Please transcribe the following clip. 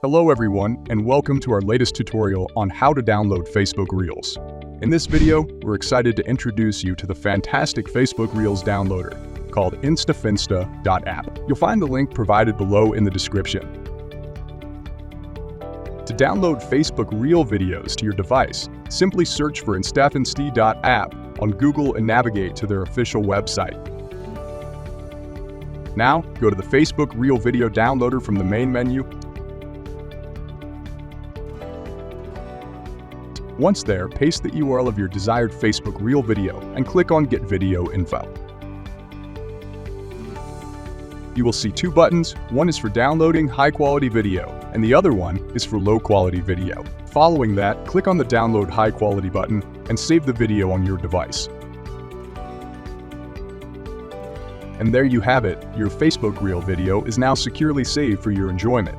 Hello everyone, and welcome to our latest tutorial on how to download Facebook Reels. In this video, we're excited to introduce you to the fantastic Facebook Reels downloader called InstaFinsta.app. You'll find the link provided below in the description. To download Facebook Reel videos to your device, simply search for InstaFinsta.app on Google and navigate to their official website. Now, go to the Facebook Reel video downloader from the main menu. Once there, paste the URL of your desired Facebook Reel video and click on Get Video Info. You will see two buttons. One is for downloading high-quality video, and the other one is for low-quality video. Following that, click on the Download High-Quality button and save the video on your device. And there you have it. Your Facebook Reel video is now securely saved for your enjoyment.